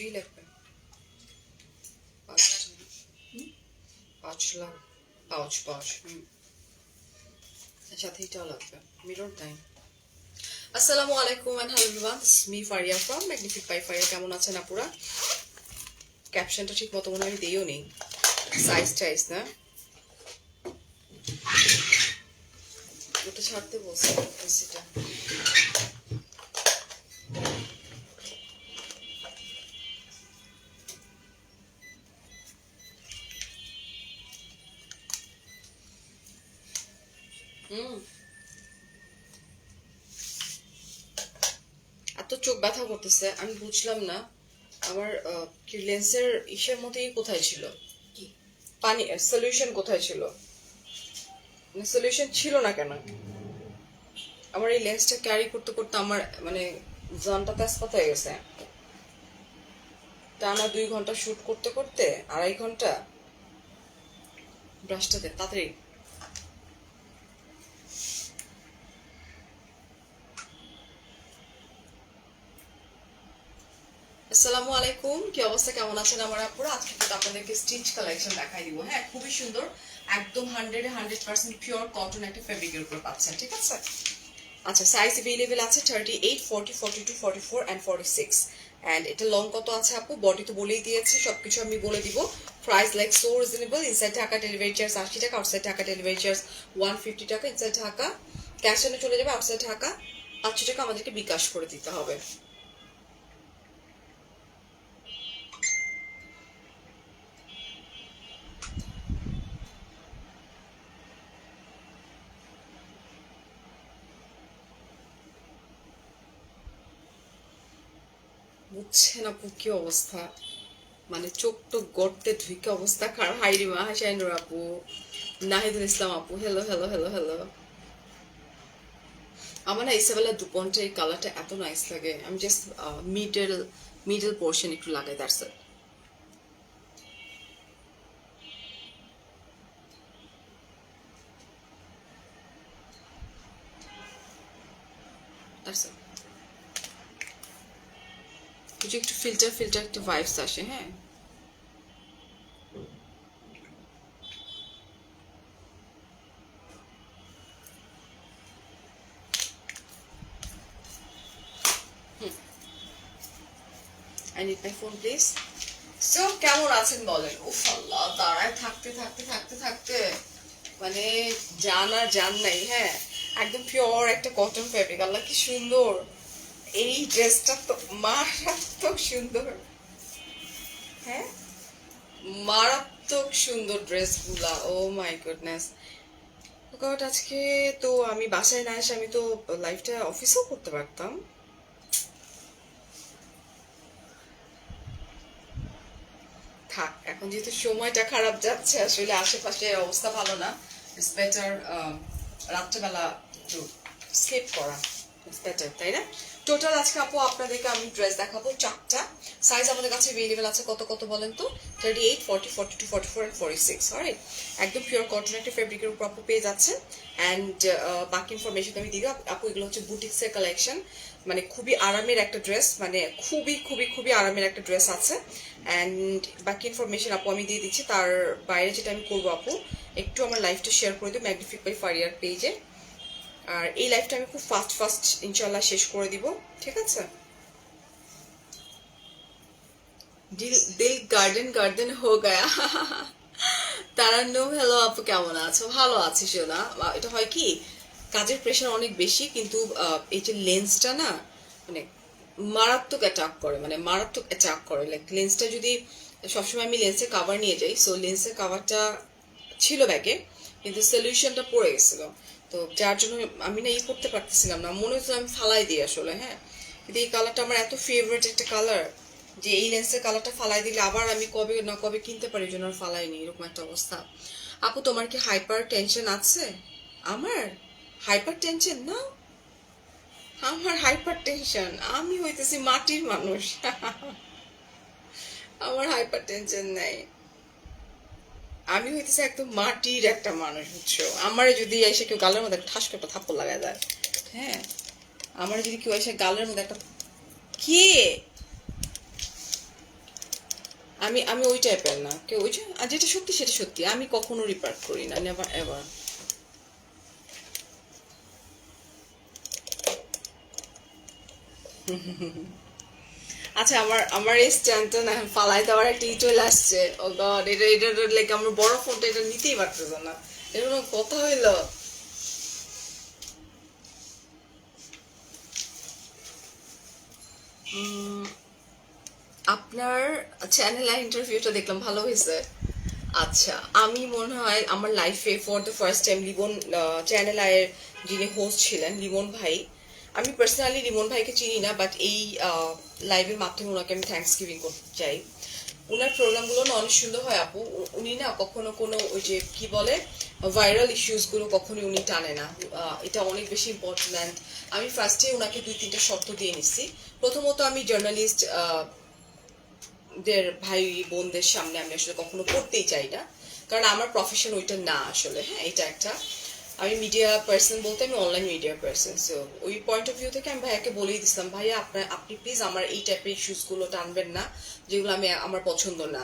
দুটোই লাগবে। 5 lakh pouch pouch সাথে এটাও লাগবে। Mirror time. আসসালামু আলাইকুম and hello everyone, me Faria from magnific by Faria. কেমন আছেন আপুরা? ক্যাপশনটা ঠিক মতো মনে আমি দিইও নেই, সাইজ টাইজ না ওটা ছাড়তে বলছে সেটা। এত চোখ ব্যথা করতেছে, আমি বুঝলাম না আমার কি লেন্সের ইসের মধ্যেই কোথায় ছিল, পানি সলিউশন কোথায় ছিল, সলিউশন ছিল না কেন? আমার এই লেন্সটা ক্যারি করতে করতে আমার মানে জানটা তেজপাত হয়ে গেছে। টানা 2 ঘন্টা শুট করতে করতে 2.5 ঘন্টা। ব্রাশটাতে তাড়াতাড়ি। আসসালামু আলাইকুম, কি অবস্থা, কেমন আছেন আমার আপুরা? আজকে কিন্তু আপনাদেরকে স্টিচ কালেকশন দেখাই দিব। হ্যাঁ, খুবই সুন্দর, একদম 100% পিওর কটন একটা ফেব্রিকের উপর পাচ্ছেন, ঠিক আছে? আচ্ছা, সাইজ अवेलेबल আছে 38, 40, 42, 44 এন্ড 46। এন্ড এটা লং কত আছে আপু? বডি তো বলেই দিয়েছি, সবকিছু আমি বলে দিব। Price like so reasonable. Inside Dhaka delivery charge 80 টাকা, আউটসাইড ঢাকা ডেলিভারি চার্জ 150 টাকা। ইনসাইড ঢাকা ক্যাশ অনে চলে যাবে, আউটসাইড ঢাকা 500 টাকা আমাদেরকে বিকাশ করে দিতে হবে। বুঝছেন আপু কি অবস্থা? মানে চোখ তো গর্তে ঢুকে অবস্থা খারাপ। হাইরিমা, হাসাইনুর আপু, নাহিদুল ইসলাম আপু, হ্যালো হ্যালো হ্যালো হ্যালো। আমার না ইসাবেলা দুপন্টের এই কালারটা এত নাইস লাগে, আমি জাস্ট মিডল মিডল পোর্শন একটু লাগাই, দ্যাটস ইট। That's it. কিছু একটু ফিল্টার ফিল্টার একটু ভাইবস আসে। হ্যাঁ, I need my phone please. So কেমন আছেন বলেন? উফ আল্লাহ, দাঁড়ায় থাকতে থাকতে থাকতে থাকতে মানে জান আর জান নাই। হ্যাঁ, একদম পিওর একটা কটন ফেব্রিক। আল্লাহ কি সুন্দর! এই ড্রেসটা তো মারাত্মক সুন্দর। হ্যাঁ, মারাত্মক সুন্দর ড্রেস গুলা। ও মাই গুডনেস গড, আজকে তো আমি বাসায় না এসে আমি তো লাইফটা অফিসেও করতে পারতাম। থাক, এখন যেহেতু সময়টা খারাপ যাচ্ছে, আসলে আশেপাশে অবস্থা ভালো না, ইটস বেটার রাত্রেবেলা একটু স্কিপ করা, ইটস বেটার, তাই না? টোটাল আজকে আপু আপনাদেরকে আমি ড্রেস দেখাবো 4টা। সাইজ আমাদের কাছে अवेलेबल আছে কত কত বলেন তো? 38, 40, 42, 44 এন্ড 46। অলরাইট, একদম পিওর কটন একটা ফেব্রিকের উপর আপু পেয়ে যাচ্ছেন। অ্যান্ড বাকি ইনফরমেশন আমি দিব আপু। এগুলো হচ্ছে বুটিক্সের কালেকশন, মানে খুবই আরামের একটা ড্রেস, মানে খুবই খুবই খুবই আরামের একটা ড্রেস আছে। অ্যান্ড বাকি ইনফরমেশন আপু আমি দিয়ে দিচ্ছি। তার বাইরে যেটা আমি করবো আপু, একটু আমার লাইফটা শেয়ার করে দিই ম্যাগনিফিক বাই ফারিয়ার পেজে। আর এই লাইফটা আমি খুব ফাস্ট ফাস্ট ইনশাল্লাহ শেষ করে দিব, ঠিক আছে? দিল দিল গার্ডেন গার্ডেন হো গায়া। তারান্নম, হ্যালো আপু, কেমন আছো? ভালো আছি সোনা। এটা হয় কি, কাজের প্রেশার অনেক বেশি, কিন্তু এই যে লেন্সটা না, মানে মারাত্মক অ্যাটাক করে, মানে মারাত্মক অ্যাটাক করে। লাইক লেন্সটা যদি সবসময় আমি লেন্সের কাভার নিয়ে যাই, সো লেন্সের কাভারটা ছিল ব্যাগে, কিন্তু সলিউশনটা পড়ে গেছিল। তো যার জন্য আমি না করতে পারতেছিলাম না, মনে হচ্ছে আমি ফালাই দিই আসলে। হ্যাঁ, কিন্তু এই কালারটা আমার এত ফেভারিট একটা কালার যে এই লেন্সের কালারটা ফালাই দিলে আবার আমি কবে না কবে কিনতে পারি, জন্য আর ফালাইনি, এরকম একটা অবস্থা। আপু তোমার কি হাইপার টেনশন আছে? আমার হাইপার টেনশন না, আমার হাইপার টেনশন, আমি হইতেছি মাটির মানুষ। আমার হাইপার টেনশন নাই, আমি হইতেছি একদম মাটির একটা মানুষ, বুঝছো? আমার যদি এসে কেউ গালের মধ্যে ঠাস করে একটা থাপ্পড় লাগায় দেয়, হ্যাঁ, আমার যদি কেউ এসে গালের মধ্যে একটা, কে আমি আমি ওই টাইপের না, কেউ ওই যে যেটা সত্যি সেটা সত্যি, আমি কখনো রিপার্ট করি না, নেভার এভার। আচ্ছা, আমার আমার এই স্ট্যান্ডটা না ফালাই দেওয়ার একটা চলে আসছে। ও গড, এটা এটা লাইক আমার বড় ফোনটা এটা নিতেই পারতেছে না, এর কোনো কথা হইলো? আপনার চ্যানেলে ইন্টারভিউটা দেখলাম, ভালো হয়েছে। আচ্ছা, আমি মনে হয় আমার লাইফে for the first time Limon channel আয়ের যিনি হোস্ট ছিলেন লিমন ভাই, আমি পার্সোনালি লিমন ভাইকে চিনি না, বাট এই লাইভের মাধ্যমে ওনাকে আমি থ্যাঙ্কস গিভিং করতে চাই। ওনার প্রোগ্রামগুলো না অনেক সুন্দর হয় আপু। উনি না কখনো কোনো ওই যে কি বলে ভাইরাল ইস্যুসগুলো কখনোই উনি টানে না। এটা অনেক বেশি ইম্পর্টেন্ট। আমি ফার্স্টে ওনাকে 2-3টা শর্ত দিয়ে নিচ্ছি। প্রথমত, আমি জার্নালিস্ট দের ভাই বোনদের সামনে আমি আসলে কখনো করতেই চাই না, কারণ আমার প্রফেশন ওইটা না আসলে। হ্যাঁ, এটা একটা, আমি মিডিয়া পার্সন বলতে আমি অনলাইন মিডিয়া পার্সন। সো ওই পয়েন্ট অফ ভিউ থেকে আমি ভাইয়াকে বলেই দিছিলাম, ভাইয়া আপনি প্লিজ আমার এই টাইপের ইস্যুস গুলো টানবেন না, যেগুলো আমার পছন্দ না।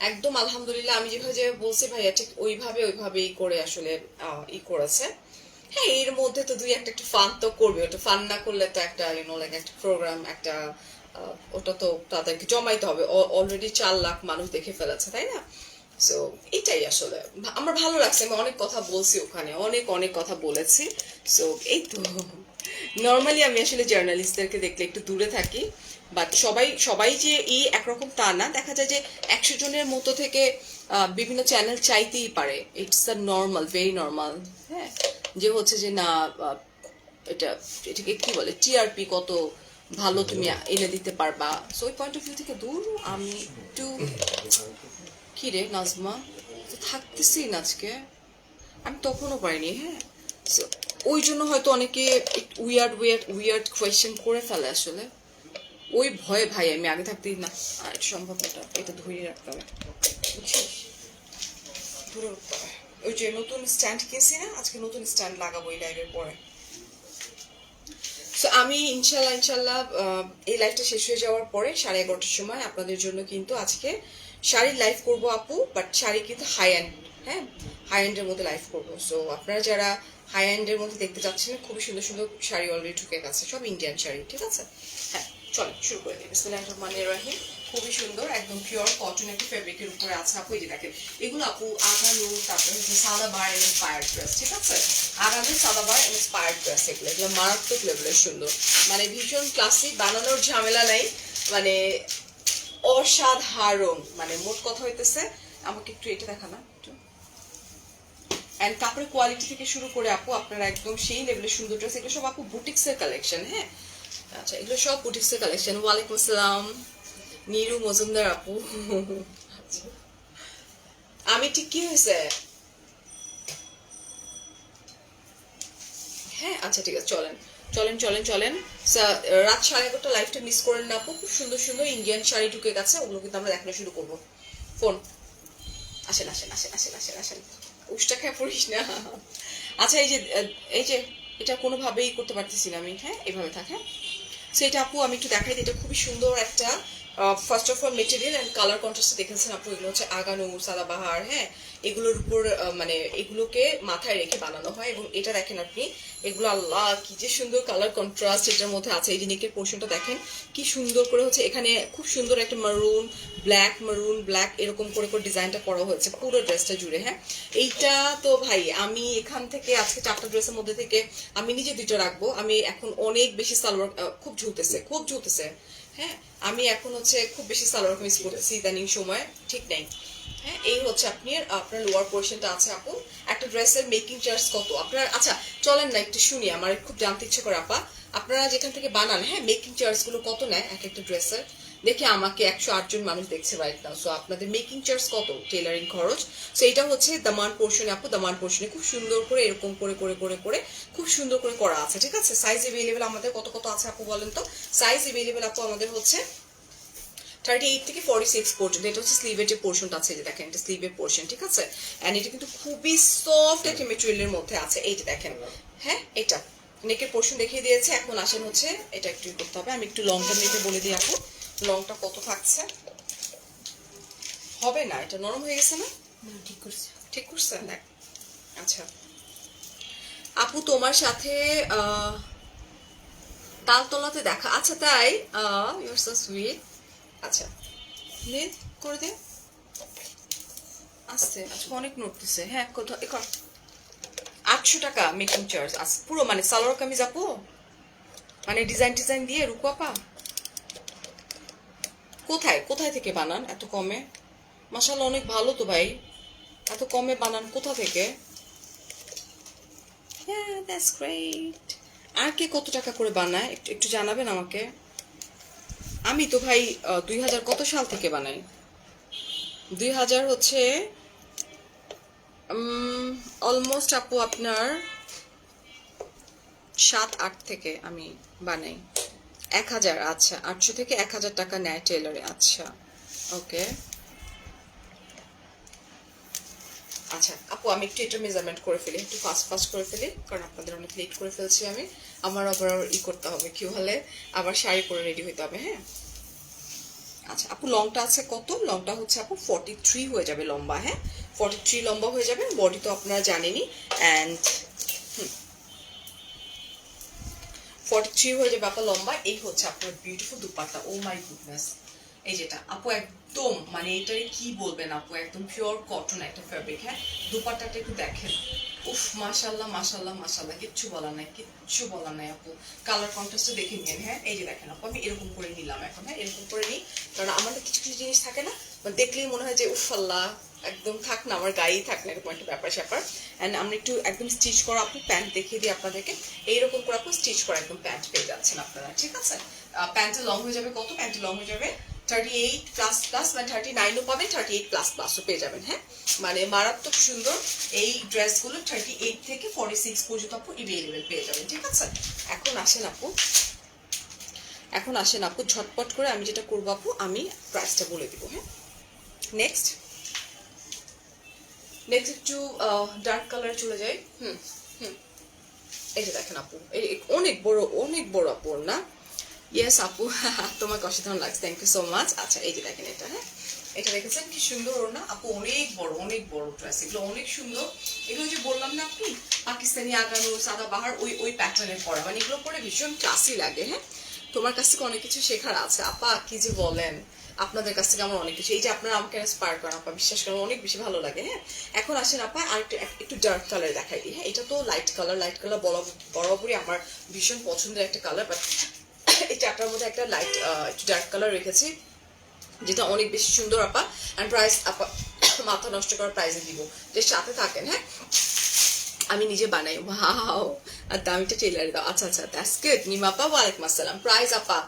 একদম আলহামদুলিল্লাহ আমি যেভাবে বলছি ভাইয়া ঠিক ওইভাবেই করে আসলে করেছে। হ্যাঁ, এর মধ্যে তো দুই একটা একটু ফান তো করবে, ওটা ফান না করলে তো একটা লাইক একটা প্রোগ্রাম একটা ওটা তো তাদেরকে জমাইতে হবে। অলরেডি 4 লাখ মানুষ দেখে ফেলেছে, তাই না? সো এটাই আসলে আমার ভালো লাগছে। আমি অনেক কথা বলছি ওখানে, অনেক অনেক কথা বলেছি। সো এই তো, নর্মালি আমি আসলে জার্নালিস্টদেরকে দেখলে একটু দূরে থাকি, বাট সবাই সবাই যে একরকম তা না, দেখা যায় যে 100 জনের মতো থেকে বিভিন্ন চ্যানেল চাইতেই পারে, it's a normal, very normal. হ্যাঁ, যে হচ্ছে যে না এটা এটাকে কি বলে টিআরপি কত ভালো তুমি এনে দিতে পারবা। সো ওই পয়েন্ট অফ ভিউ থেকে দূর আমি একটু, কি রে নাজমা, থাকতেছি না আজকে, আমি তখনও পারিনি। হ্যাঁ, So, ওই জন্য হয়তো অনেকে উইয়ার্ড উইয়ার্ড উইয়ার্ড কোয়েশ্চেন করে ফেলে আসলে। ওই ভয়ে ভাই আমি আগে থাকতেই না, আর এটা সম্ভব না, এটা ধরিয়ে রাখতে হবে, বুঝছিস, ধরে উঠতে হবে। ওই যে নতুন স্ট্যান্ড কিনছি না, আজকে নতুন স্ট্যান্ড লাগাবো এই লাইভের পরে। সো আমি ইনশাল্লাহ ইনশাল্লাহ এই লাইভটা শেষ হয়ে যাওয়ার পরে 11:30টার সময় আপনাদের জন্য কিন্তু আজকে শাড়ির লাইভ করব আপু, বাট শাড়ি কিন্তু হাই এন্ড, হ্যাঁ, হাই এন্ডের মধ্যে লাইভ করবো। সো আপনারা যারা হাই এন্ডের মধ্যে দেখতে চাচ্ছেন, খুবই সুন্দর সুন্দর শাড়ি অলরেডি ঢুকে গেছে, সব ইন্ডিয়ান শাড়ি, ঠিক আছে? হ্যাঁ, চলো শুরু করে দিই। বিসমিল্লাহির রহমানির রহিম। খুবই সুন্দর, একদম পিওর কটন একটা ফেব্রিকের উপরে আছে আপু। এই যে দেখেন, এগুলো আপু আগানো, তারপরে হচ্ছে সাদাবার ইন্সপায়ার্ড ড্রেস, ঠিক আছে? আগানো সাদাবার ইন্সপায়ার্ড ড্রেস, এগুলো মারাত্মক লেভেলের সুন্দর, মানে ভীষণ ক্লাসিক, বানানোর ঝামেলা নাই, মানে অসাধারণ। মানে মোট কথা হইতেছে, আমাকে একটু এটা দেখা না একটু, এন্ড কাপড়ের কোয়ালিটি থেকে শুরু করে আপু আপনারা একদম সেই লেভেলের সুন্দর ড্রেস। এগুলো সব আপু বুটিক্সের কালেকশন। হ্যাঁ, আচ্ছা, এগুলো সব বুটিক্সের কালেকশন। ওয়ালাইকুম আসসালাম নীরু মজুমদার আপু। আচ্ছা, আমি ঠিক কি হয়েছে? হ্যাঁ, আচ্ছা ঠিক আছে, চলেন চলেন চলেন চলেন। রাত 11:30 লাইফটা মিস করেন না আপু, খুব সুন্দর সুন্দর ইন্ডিয়ান শাড়ি ঢুকে গেছে, ওগুলো কিন্তু আমরা দেখানো শুরু করবো। ফোন, আসেন আসেন আসেন আসেন আসেন আসেন, উষ্টা খেয়ে পড়িস না। আচ্ছা, এই যে এটা কোনোভাবেই করতে পারতেছি না আমি। হ্যাঁ, এভাবে থাকে। সো এটা আপু আমি একটু দেখাই দিই, এটা খুবই সুন্দর একটা, first of all material and colour contrast দেখেছেন আপু, এগুলো হচ্ছে আগানো সাদাবাহার। হ্যাঁ, এগুলোর উপর মানে এগুলোকে মাথায় রেখে বানানো হয়। এবং এটা দেখেন আপনি, এগুলো আল্লাহ কি যে সুন্দর কালার কন্ট্রাস্ট এটার মধ্যে আছে। এই যে নেকের পোর্শনটা দেখেন কি সুন্দর করে হচ্ছে, এখানে খুব সুন্দর একটা মারুন ব্ল্যাক এরকম করে করে ডিজাইনটা করা হয়েছে পুরো ড্রেসটা জুড়ে। হ্যাঁ, এইটা তো ভাই আমি এখান থেকে আজকে 4টা ড্রেসের মধ্যে থেকে আমি নিজে 2টা রাখবো। আমি এখন অনেক বেশি সালোয়ার, খুব ঝুলতেছে। হ্যাঁ, আমি এখন হচ্ছে খুব বেশি সালোয়ার কামিজ করতেছি ইদানিং সময়, ঠিক নাই। হ্যাঁ, এই হচ্ছে আপনার লোয়ার পোর্শনটা আছে আপু। একটা ড্রেসের মেকিং চার্জ কত আপনার? আচ্ছা চলেন না একটু শুনি, আমার খুব জানতে ইচ্ছে করে আপা, আপনারা যেখান থেকে বানান, হ্যাঁ, মেকিং চার্জ গুলো কত নেয় এক একটা ড্রেসের? দেখে আমাকে 108 জন মানুষ দেখছে রাইট নাও। সো আপনাদের মেকিং চার্জ কত, টেলারিং খরচ? সো এটা হচ্ছে দামান পোর্শনে আপু, দামান পোর্শনে খুব সুন্দর করে এরকম করে করে করে করে খুব সুন্দর করে করা আছে, ঠিক আছে? সাইজ এভেলেবেল আমাদের কত কত আছে আপু বলেন তো? সাইজ এভেলেবেল আপু আমাদের হচ্ছে 38 থেকে 46 পর্যন্ত। এটা হচ্ছে স্লিভের যে পোর্শনটা আছে, যে দেখেন এটা স্লিভের পোর্শন, ঠিক আছে? এন্ড এটা কিন্তু খুবই সফট একটা মেটেরিয়ালের মধ্যে আছে। এইটা দেখেন, হ্যাঁ, এটা নেকের পোর্শন দেখিয়ে দিয়েছে। এখন আসেন হচ্ছে এটা একটু করতে হবে, আমি একটু লংটা নিতে বলে দিই আপু, লংটা কত থাকছে। হবে না, এটা নরম হয়ে গেছে না? ঠিক করছে। ঠিক করছে দেখ। আচ্ছা আপু তোমার সাথে তালতলাতে দেখা, আচ্ছা তাই, ইউ আর সো সুইট। আচ্ছা নে করে দে আসছে। আচ্ছা অনেক নড়তেছে, হ্যাঁ কোথাও 800 টাকা মেকিং চার্জ আছে পুরো, মানে সালোয়ার কামিজ আপু, মানে ডিজাইন টিজাইন দিয়ে রুকু আপা। কোথায় কোথায় থেকে বানান এত কমে? মাশাআল্লাহ অনেক ভালো তো ভাই, এত কমে বানান কোথা থেকে? Yeah, that's great. আর কে কত টাকা করে বানায় একটু একটু জানাবেন আমাকে। আমি তো ভাই 2000 কত সাল থেকে বানাই, 2000 হচ্ছে অলমোস্ট আপু আপনার 7-8 থেকে আমি বানাই। 1000, আচ্ছা 800 থেকে 1000 টাকা নেয় টেলারে। আচ্ছা ওকে। আচ্ছা আপু আমি একটু এটা মেজারমেন্ট করে ফেলি, একটু ফাস্ট ফাস্ট করে ফেলি, কারণ আপনাদের অনেক লেট করে ফেলছি আমি। আমার আবার করতে হবে, কি হলে আবার শাড়ি পরে রেডি হইতে হবে। হ্যাঁ আচ্ছা আপু লংটা আছে কত? লংটা হচ্ছে আপু 43 হয়ে যাবে লম্বা। হ্যাঁ 43 লম্বা হয়ে যাবে, বডি তো আপনারা জানেনই। অ্যান্ড 43 হয়ে যাবে আপা লম্বা। এই হচ্ছে আপনার beautiful dupatta. Oh my goodness, এই যেটা আপু একদম মানে এটারে কি বলবেন আপু, একদম পিওর কটন একটা ফ্যাব্রিক। হ্যাঁ দুপাট্টাটা একটু দেখেন, উফ মাশাল্লাহ মাশাল্লাহ মাশাল্লাহ, কিচ্ছু বলার নাই, কিচ্ছু বলার নাই আপু। কালার কন্ট্রাস্টটা দেখে নিন। হ্যাঁ এই যে দেখেন আপু, আমি এরকম করে নিলাম এখন। হ্যাঁ এরকম করে নিই, কারণ আমাদের কিছু কিছু জিনিস থাকে না দেখলেই মনে হয় যে উফ আল্লাহ একদম থাক না, আমার গায়েই থাক না, এরকম একটা ব্যাপার স্যাপার। অ্যান্ড আমরা একটু একদম স্টিচ করা আপু প্যান্ট দেখিয়ে দিই আপনাদেরকে। এইরকম করে আপু স্টিচ করা একদম প্যান্ট পেয়ে যাচ্ছেন আপনারা, ঠিক আছে? প্যান্টের লং হয়ে যাবে কত? প্যান্টের লং হয়ে যাবে 38 প্লাস প্লাস, মানে 39ও পাবেন, 38 প্লাস প্লাসও পেয়ে যাবেন। হ্যাঁ মানে মারাত্মক সুন্দর এই ড্রেসগুলো 38 থেকে 46 পর্যন্ত আপু এভেলেবেল পেয়ে যাবেন, ঠিক আছে? এখন আসেন আপু, এখন আসেন আপু ঝটপট করে আমি যেটা করবো আপু, আমি প্রাইসটা বলে দিব। হ্যাঁ নেক্সট নেক্সট একটু ডার্ক কালার চলে যাই। হুম হুম এই যে দেখেন আপু, এই অনেক বড় আপু না? ইয়েস আপু তোমাকে অসাধারণ লাগছে, থ্যাংক ইউ সো মাচ। আচ্ছা এই যে দেখেন এটা, হ্যাঁ এটা দেখেছেন কি সুন্দর ওর না আপু, অনেক বড় ড্রেস, এগুলো অনেক সুন্দর। এগুলো যে বললাম না আপনি পাকিস্তানি আগানো সাদা বাহার ওই প্যাটার্নের পরা, মানে এগুলো পরে ভীষণ ক্লাসি লাগে। হ্যাঁ তোমার কাছ থেকে অনেক কিছু শেখার আছে আপা, কি যে বলেন, আপনাদের কাছ থেকে আমার অনেক কিছু, এই যে আপনারা আমাকে ইন্সপায়ার করেন আপা, বিশ্বাস করেন অনেক বেশি ভালো লাগে। হ্যাঁ এখন আসেন আপা আর একটু ডার্ক কালার দেখাই দিই। হ্যাঁ এটা তো লাইট কালার বরাবরই আমার ভীষণ পছন্দের একটা কালার, বাট এই চারটার মধ্যে একটা লাইট একটু ডার্ক কালার রেখেছি, যেটা অনেক বেশি সুন্দর আপা। অ্যান্ড প্রাইস আপা মাথা নষ্ট করার প্রাইসে দিব, যে সাথে থাকেন। হ্যাঁ আমি নিজে বানাই, ওয়াও আর দামিটা টেলারে দাও। আচ্ছা আচ্ছা দ্যাটস গুড। নিমা আপা ওয়ালাইকুম আসসালাম। প্রাইস আপা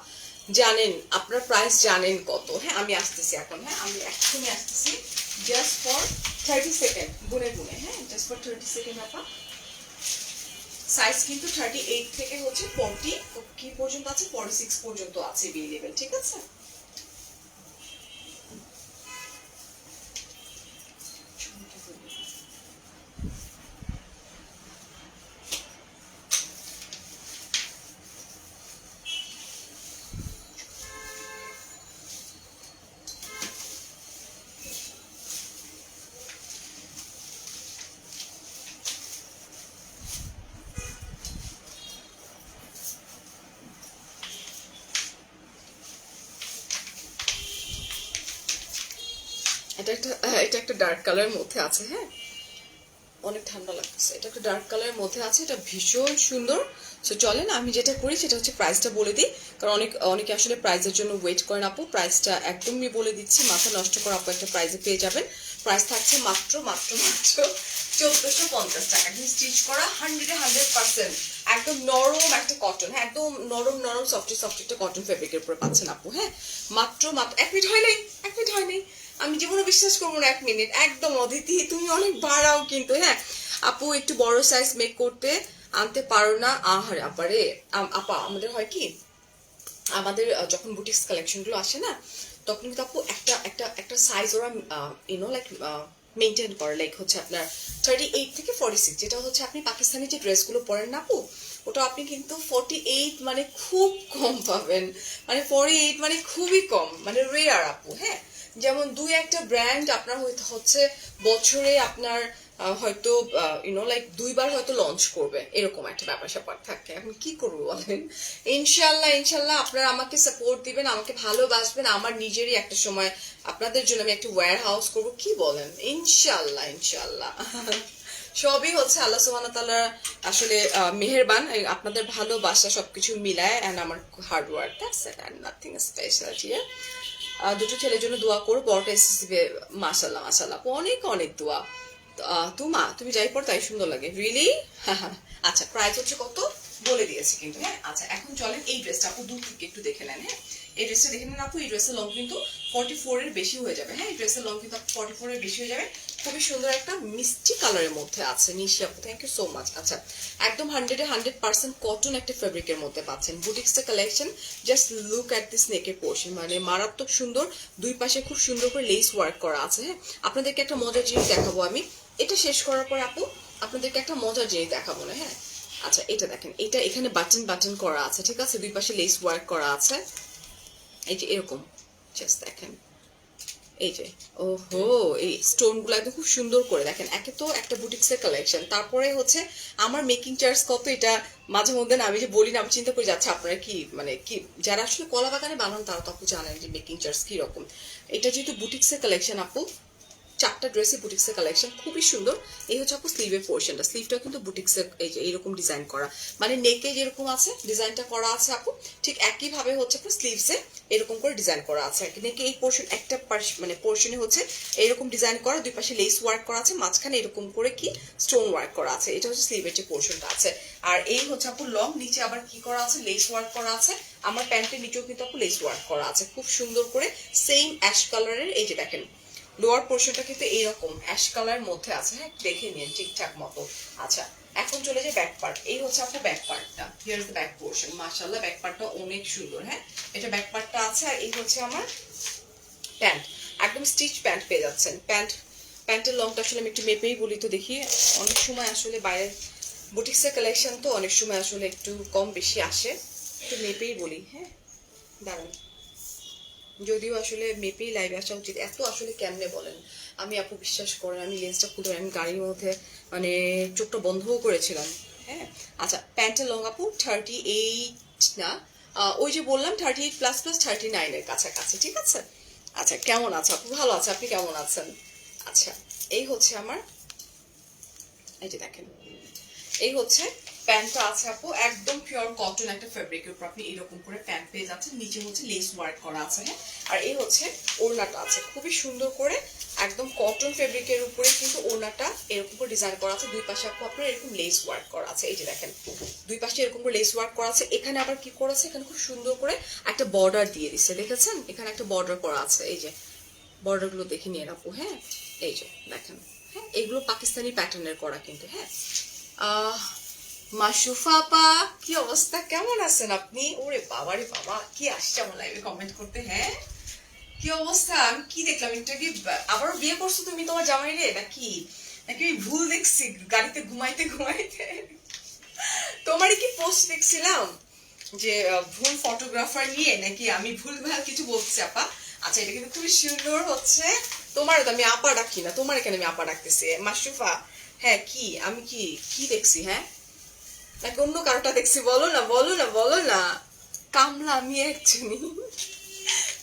জানেন, আপনার প্রাইস জানেন কত? হ্যাঁ আমি আসতেছি এখন, হ্যাঁ আমি এক্ষুনি আসতেছি, জাস্ট ফর 30 সেকেন্ড, গুনে গুনে। হ্যাঁ জাস্ট ফর 30 সেকেন্ড আপা। সাইজ কিন্তু 38 থেকে হচ্ছে 40 কি পর্যন্ত আছে, 46 পর্যন্ত আছে এভেলেবেল, ঠিক আছে? এটা একটা ডার্ক কালারের মধ্যে আছে। হ্যাঁ অনেক ঠান্ডা লাগছে, এটা একটা ডার্ক কালারের মধ্যে আছে, এটা ভীষণ সুন্দর। সো চলেন আমি যেটা করি সেটা হচ্ছে প্রাইসটা বলে দিই, কারণ অনেকে আসলে প্রাইসের জন্য ওয়েট করেন আপু। প্রাইসটা একদমই বলে দিচ্ছি, মাথা নষ্ট করে আপু একটা প্রাইসে পেয়ে যাবেন। প্রাইস থাকছে মাত্র 1450 টাকা, স্টিচ করা 100% একদম নরম একটা কটন। হ্যাঁ একদম নরম সফট একটা কটন ফেব্রিকের উপরে পাচ্ছেন আপু। হ্যাঁ মাত্র 1 মিনিট হয় নাই, আমি জীবনে বিশ্বাস করবো না 1 মিনিট, একদম অদিতি তুমি অনেক বাড়াও কিন্তু। হ্যাঁ আপু একটু বড় সাইজ মেক করতে আনতে পারো না? আহারে আপারে আপা, আমাদের হয় কি, আমাদের যখন বুটিক্স কালেকশন গুলো আসে না, তখন কিন্তু আপু একটা একটা একটা সাইজ ওরা লাইক মেনটেন করে, লাইক হচ্ছে আপনার 38 থেকে 46, যেটা হচ্ছে আপনি পাকিস্তানি যে ড্রেসগুলো পরেন না আপু, ওটা আপনি কিন্তু 48 মানে খুব কম পাবেন, মানে 48 মানে খুবই কম, মানে রেয়ার আপু। হ্যাঁ যেমন দুই একটা ব্র্যান্ড আপনার হচ্ছে বছরে আপনার হয়তো লাইক দুইবার হয়তো লঞ্চ করবে, এরকম একটা ব্যাপার স্যাপার থাকে। এখন কি করবো বলেন? ইনশাল্লাহ ইনশাল্লাহ আপনারা আমাকে সাপোর্ট দিবেন, আমাকে ভালোবাসবেন। আমার নিজেরই একটা সময় আপনাদের জন্য আমি একটা ওয়্যার হাউস করবো, কি বলেন? ইনশাল্লাহ ইনশাল্লাহ। সবই হচ্ছে আল্লাহ সুবহানাহু ওয়া তাআলা আসলে মেহেরবান, আপনাদের ভালোবাসা সবকিছু মিলায় এন্ড আমার hard work, that's it and nothing special. ঠিক আছে, দুটো ছেলের জন্য দোয়া করো, বড়টা এসএসসি মাশাআল্লাহ মাশাআল্লাহ, অনেক অনেক দোয়া। তুমি যাই পর তাই সুন্দর লাগে, রিয়েলি। আচ্ছা, প্রাইস হচ্ছে কত বলে দিয়েছি কিন্তু, হ্যাঁ। আচ্ছা, এখন চলেন এই ড্রেসটা আপু দূর থেকে একটু দেখে নেন। হ্যাঁ, এই ড্রেসটা দেখে নেন আপু। এই ড্রেসের লং কিন্তু 44 এর বেশি হয়ে যাবে। হ্যাঁ, এই ড্রেসের লং কিন্তু 44 এর বেশি হয়ে যাবে। খুবই সুন্দর একটা মিষ্টি কালারের মধ্যে আছে। নিশি আপু, থ্যাংক ইউ সো মাচ। আচ্ছা, একদম 100% কটন একটা ফেব্রিকের মধ্যে পাচ্ছেন। বুটিক্সের collection, just look at this নেকের পোর্শন, মানে মারাত্মক সুন্দর। দুই পাশে খুব সুন্দর করে লেস ওয়ার্ক করা আছে। হ্যাঁ, আপনাদেরকে একটা মজার জিনিস দেখাবো আমি। এটা শেষ করার পর আপু আপনাদেরকে একটা মজার জিনিস দেখাবো না? হ্যাঁ, আচ্ছা, এটা দেখেন, এটা এখানে বাটন বাটন করা আছে, ঠিক আছে? দুই পাশে লেস ওয়ার্ক করা আছে, এই যে এরকম, জাস্ট দেখেন, এই যে ওহো, এই স্টোন গুলো একদম খুব সুন্দর করে দেখেন। একে তো একটা বুটিক্সের কালেকশন, তারপরে হচ্ছে আমার মেকিং চার্জ কত, এটা মাঝে মধ্যে না আমি যে বলি না, আমি চিন্তা করে যাচ্ছে আপনারা কি মানে কি যারা আসলে কলা বাগানে বানান তারা তো আপু জানেন যে মেকিং চার্জ কি রকম। এটা যেহেতু বুটিক্সের কালেকশন আপু, চারটা ড্রেসই বুটিক্সের কালেকশন, খুবই সুন্দর। এই হচ্ছে আপু স্লিভের পোর্শনটা, স্লিভটা কিন্তু বুটিক্সের এই যে এইরকম ডিজাইন করা, মানে নেকে যেরকম আছে ডিজাইনটা করা আছে আপু, ঠিক একই ভাবে হচ্ছে আপু স্লিভসে এরকম করে ডিজাইন করা আছে। নেকে এই পোর্শন একটা মানে পোর্শনে হচ্ছে এইরকম ডিজাইন করা, দুই পাশে লেস ওয়ার্ক করা আছে, মাঝখানে এরকম করে কি স্টোন ওয়ার্ক করা আছে। এটা হচ্ছে স্লিভের যে পোর্শনটা আছে। আর এই হচ্ছে আপু লং, নিচে আবার কি করা আছে, লেস ওয়ার্ক করা আছে। আমার প্যান্টের নিচেও কিন্তু আপু লেস ওয়ার্ক করা আছে খুব সুন্দর করে, সেম অ্যাশ কালারের। এই যে দেখেন লোয়ার পোর্শনটা কিন্তু এইরকম অ্যাশ কালারের মধ্যে আছে। হ্যাঁ, দেখে নিন ঠিকঠাক মতো। আচ্ছা, এখন চলে যায় ব্যাক পার্ট। এই হচ্ছে আপনার ব্যাক পার্টটা, here is the back portion. মাশাআল্লাহ, ব্যাক পার্টটা অনেক সুন্দর। হ্যাঁ, এটা ব্যাক পার্টটা আছে। আর এই হচ্ছে আমার প্যান্ট, একদম স্টিচ প্যান্ট পেয়ে যাচ্ছেন। প্যান্টের লংটা আসলে আমি একটু মেপেই বলি তো দেখি, অনেক সময় আসলে বাইরের বুটিক্সের কালেকশন তো অনেক সময় আসলে একটু কম বেশি আসে, একটু মেপেই বলি। হ্যাঁ, দাঁড়ান, যদিও আসলে মেপেই লাইভে আসা উচিত, এত আসলে কেমনে বলেন? আমি আপু বিশ্বাস করেন, আমি লেন্সটা খুলে আমি গাড়ির মধ্যে মানে চোখটা বন্ধও করেছিলাম। হ্যাঁ, আচ্ছা, প্যান্টের লং আপু 38 না, ওই যে বললাম 38++ 39-এর কাছাকাছি, ঠিক আছে? আচ্ছা, কেমন আছে আপু? ভালো আছে, আপনি কেমন আছেন? আচ্ছা, এই হচ্ছে আমার, এই যে দেখেন, এই হচ্ছে প্যান্টটা আছে আপু, একদম পিওর কটন একটা ফেব্রিকের উপর আপনি এরকম করে প্যান্ট পেয়ে যাচ্ছেন। নিচে হচ্ছে লেস ওয়ার্ক করা আছে। হ্যাঁ, আর এই হচ্ছে ওড়নাটা আছে খুবই সুন্দর করে, একদম কটন ফেব্রিকের উপরে কিন্তু ওড়নাটা এরকম করে ডিজাইন করা আছে। দুই পাশে আপু আপনার এরকম লেস ওয়ার্ক করা আছে। এই যে দেখেন, দুই পাশে এরকম করে লেস ওয়ার্ক করা আছে। এখানে আবার কি করেছে, এখানে খুব সুন্দর করে একটা বর্ডার দিয়ে দিচ্ছে, দেখেছেন? এখানে একটা বর্ডার করা আছে, এই যে বর্ডার গুলো দেখে নিয়ে আপু। হ্যাঁ, এই যে দেখেন, হ্যাঁ, এগুলো পাকিস্তানি প্যাটার্নের করা কিন্তু। হ্যাঁ, মাসুফা আপা, কি অবস্থা, কেমন আছেন আপনি? ওরে বাবা রে বাবা, কি আসছে আমার লাইভে কমেন্ট করতে। হ্যাঁ, কি অবস্থা? আমি কি দেখলাম, এটা কি আবারও বিয়ে করছো তুমি তোমার জামাই রে, নাকি নাকি আমি ভুল দেখছি গাড়িতে ঘুমাইতে ঘুমাইতে? তোমারই কি পোস্ট দেখছিলাম যে ভুল ফটোগ্রাফার নিয়ে, নাকি আমি ভুল ভাল কিছু বলছি আপা? আচ্ছা, এটা কিন্তু খুবই সুন্দর হচ্ছে। তোমার তো আমি আপা ডাকি না, তোমার এখানে আমি আপা ডাকতেছি মাসুফা। হ্যাঁ, কি আমি কি কি দেখছি? হ্যাঁ, নাকি অন্য কারোটা দেখছি? বলো না, বলো না, বলো না। কামলা আমি একজনই,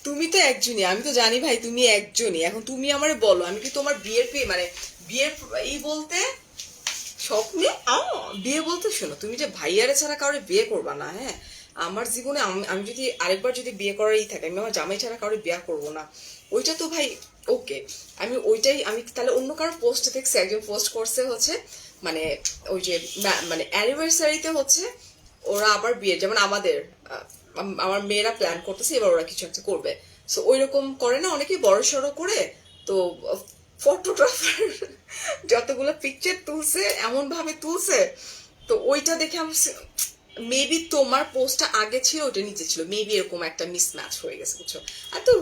তুমি তো একজনই, আমি তো জানি ভাই তুমি একজনই। এখন তুমি আমারে বলো, আমি কি তোমার বিয়ের মানে বিয়ের এই বলতে স্বপ্নে বিয়ে বলতে, শোনো, তুমি যে ভাইয়ারে ছাড়া কারোর বিয়ে করবা না। হ্যাঁ, আমার জীবনে আমি যদি আরেকবার যদি বিয়ে করারই থাকে, আমি আমার জামাই ছাড়া কারোর বিয়ে করবো না। ওইটা তো ভাই ওকে, আমি ওইটাই, আমি তাহলে অন্য কারো পোস্ট দেখছি, একজন পোস্ট করছে হচ্ছে মানে ওই যে মানে অ্যানিভার্সারিতে হচ্ছে ওরা আবার বিয়ে, যেমন আমাদের আমার মেয়েরা প্ল্যান করতেছে এবার ওরা কিছু একটা করবে, সো ওই রকম করে না অনেকে বড় সড়ো করে। তো ফটোগ্রাফার যতগুলো পিকচার তুলছে এমন ভাবে তুলছে, তো ওইটা দেখে আমি মেবি তোমার পোস্টটা আগে ছিল, ওইটা নিচে ছিল, মেবি এরকম একটা মিসম্যাচ হয়ে গেছে, বুঝছো? আর তো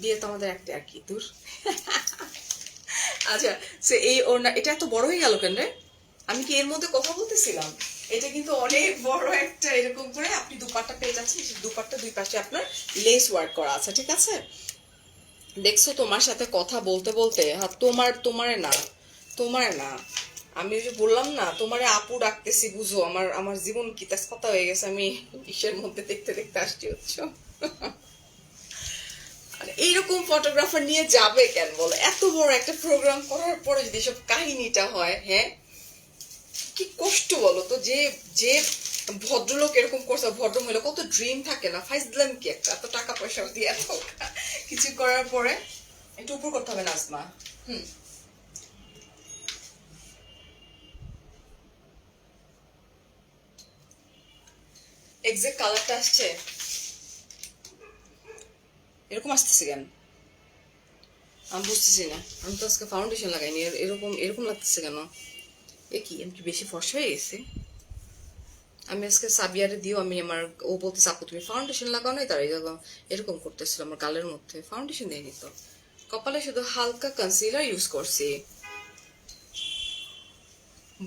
বিয়ে তো আমাদের একটা আর কি দূর। আচ্ছা, সে এই ওড়না, এটা এত বড় হয়ে গেল কেন রে? আমি কি এর মধ্যে কথা বলতেছিলাম? এটা কিন্তু অনেক বড় একটা, এরকম করে আপনি দুপাট্টা পেয়ে যাচ্ছেন। দুপাট্টা দুই পাশে আপনার লেস ওয়ার্ক করা আছে, ঠিক আছে? দেখছো তোমার সাথে কথা বলতে বলতে তোমার না আমি ওই যে বললাম না তোমারে আপু ডাকতেছি, বুঝো আমার আমার জীবন কি তেজপাতা হয়ে গেছে, আমি ইসের মধ্যে দেখতে দেখতে আসছি হচ্ছে। আর এইরকম ফটোগ্রাফার নিয়ে যাবে কেন বলো, এত বড় একটা প্রোগ্রাম করার পরে যদি সব কাহিনীটা হয়, হ্যাঁ কি কষ্ট বলো তো। যে যে ভদ্রলোক এরকম করছে, ভদ্র মহিলা কত ড্রিম থাকে না, ফাইজ দিলাম কি একটা এত টাকা পয়সা দিয়ে এত কিছু করার পরে একটু উপর করতে হবে নাজমা। হুম, এক্সাক্ট কালারটা আসছে এরকম আসতেছে কেন আমি বুঝতেছি না। আমি তো আজকে ফাউন্ডেশন লাগাইনি, এরকম এরকম লাগতেছে কেন? এ কি আমি কি বেশি ফর্সা হয়ে গেছি? আমি আজকে সাবিয়ারে দিও, আমি আমার ও বলতেছে আপু তুমি ফাউন্ডেশন লাগাও নাই, তার এরকম করতেছিল আমার গালের মধ্যে, ফাউন্ডেশন দিয়ে নিত, কপালে শুধু হালকা কনসিলার ইউজ করছি।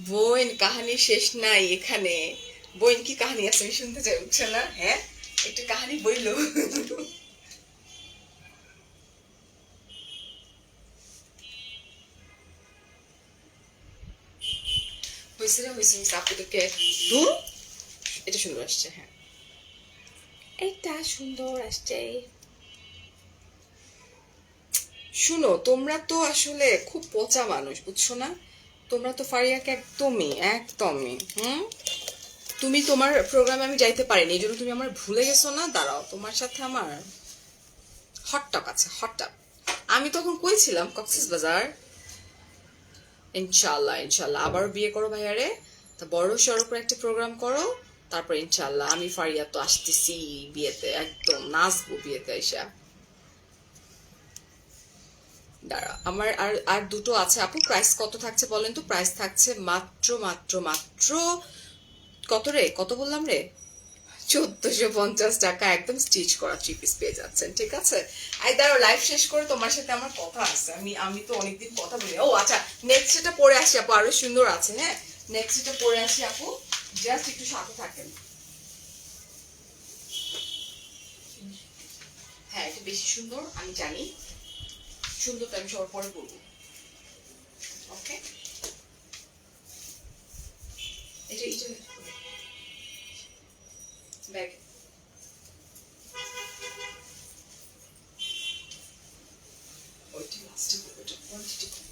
বোন কাহানি শেষ নাই এখানে, বোন কি কাহানি আছে আমি শুনতে চাই, বুঝছে না? হ্যাঁ একটা কাহানি বইলো। হয়েছে রে হয়েছে হয়েছে, আপুদেরকে দূর, এটা সুন্দর আসছে, হ্যাঁ এটা সুন্দর আসছে। শুনো তোমরা তো আসলে খুব পচা মানুষ, বুঝছো না? তোমরা তো ফারিয়াকে একদমই একদমই তুমি তোমার প্রোগ্রামে আমি যাইতে পারিনি, এই জন্য তুমি আমার ভুলে গেছো না। দাঁড়াও, তোমার সাথে আমার হটটক আছে, হটটক। আমি তখন কইছিলাম কক্সেস বাজার। ইনশাল্লাহ ইনশাল্লাহ আবারও বিয়ে করো ভাইয়ারে, তা বড় সড়ো করে একটা প্রোগ্রাম করো, তারপর ইনশাল্লাহ আমি ফারিয়া তো আসতেছি বিয়েতে, একদম নাচবো বিয়েতে এসা। দাঁড়া আমার আর আর দুটো আছে আপু, প্রাইস কত থাকছে বলেন তো? প্রাইস থাকছে মাত্র মাত্র মাত্র কত রে, কত বললাম রে, 1450 টাকা, একদম স্টিচ করা থ্রি পিস পেয়ে যাচ্ছেন, ঠিক আছে? আই দাঁড়াও লাইভ শেষ করে তোমার সাথে আমার কথা আছে, আমি আমি তো অনেকদিন কথা বলি। ও আচ্ছা, নেক্সট এটা পরে আসি আপু, আরো সুন্দর আছে, হ্যাঁ নেক্সট এটা পরে আসি আপু, জাস্ট একটু সাথে থাকেন। হ্যাঁ এটা বেশি সুন্দর আমি জানি, সুন্দরটা আমি সবার পরে বলবো, ওকে? এটা এটা ব্যাগ, ওইটা লাস্টে বলবো, এটা কোয়ান্টিটি কম।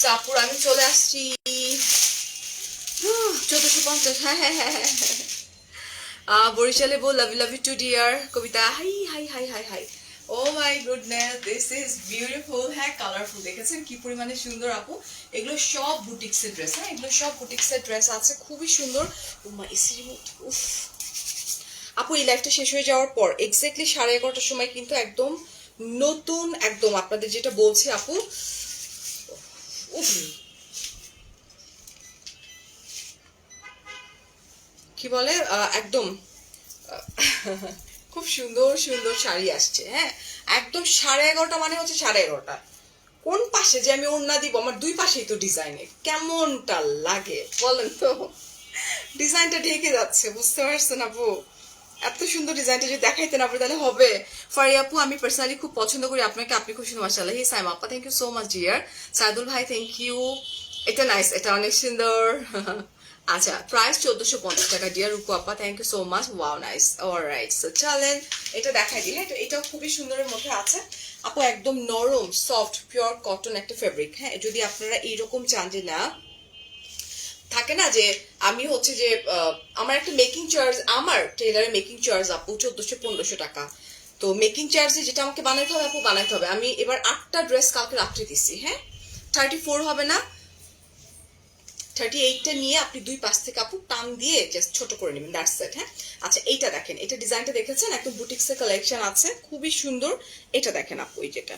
সাপুর আমি চলে আসছি, 1450, হ্যাঁ হ্যাঁ হ্যাঁ হ্যাঁ। বরিশালে বল love you too dear Kabita, hi hi hi hi hi. Oh my goodness this is beautiful, হ্যাঁ কালারফুল, দেখেছেন কি পরিমাণে সুন্দর আপু। এগুলো সব বুটিক্সের ড্রেস, হ্যাঁ এগুলো সব বুটিক্সের ড্রেস আছে, খুবই সুন্দর। ও মা এসি রিমোট, উফ। আপু এই লাইফটা শেষ হয়ে যাওয়ার পর এক্স্যাক্টলি 11:30টার সময় কিন্তু একদম নতুন, একদম আপনাদের যেটা বলছি আপু, উফ কি বলে একদম খুব সুন্দর সুন্দর শাড়ি আসছে, হ্যাঁ একদম 11:30 মানে হচ্ছে 11:30। কোন পাশে যে আমি ওড়না দিব, আমার দুই পাশেই তো ডিজাইনে, কেমনটা লাগে বলেন তো? ডিজাইনটা ঢেকে যাচ্ছে, বুঝতে পারছেন আপু? এত সুন্দর ডিজাইনটা যদি দেখাইতে না পারে তাহলে হবে? ফারিয়া আপু আমি পার্সোনালি খুব পছন্দ করি আপনাকে, আপনি খুব সুন্দর মাশাআল্লাহ। হি সাইমা আপা thank you so much dear. Saidul ভাই থ্যাংক ইউ, এটা নাইস, এটা অনেক সুন্দর। আচ্ছা প্রাইস 1450 টাকা ডিয়ার রূপু আপা, thank you so much, wow nice. Alright so চলেন এটা দেখাই দিই, হ্যাঁ এটাও খুবই সুন্দরের মধ্যে আছে আপু, একদম নরম সফট পিওর কটন একটা ফেব্রিক। হ্যাঁ যদি আপনারা এইরকম চান যে না, থাকে না যে আমি হচ্ছে যে আমার একটা মেকিং চার্জ, আমার টেলারের মেকিং চার্জ আপু 1400-1500 টাকা, তো মেকিং চার্জে যেটা আমাকে বানাইতে হবে আপু বানাইতে হবে। আমি এবার 8টা ড্রেস কালকে রাত্রে দিছি, হ্যাঁ 34 হবে না, 38টা নিয়ে আপনি দুই পাশ থেকে আপু টান দিয়ে জাস্ট ছোট করে নেবেন, দ্যাটস ইট। হ্যাঁ আচ্ছা এইটা দেখেন, এটা ডিজাইনটা দেখেছেন, একদম বুটিক্সের কালেকশন আছে, খুবই সুন্দর। এটা দেখেন আপু, এই যেটা,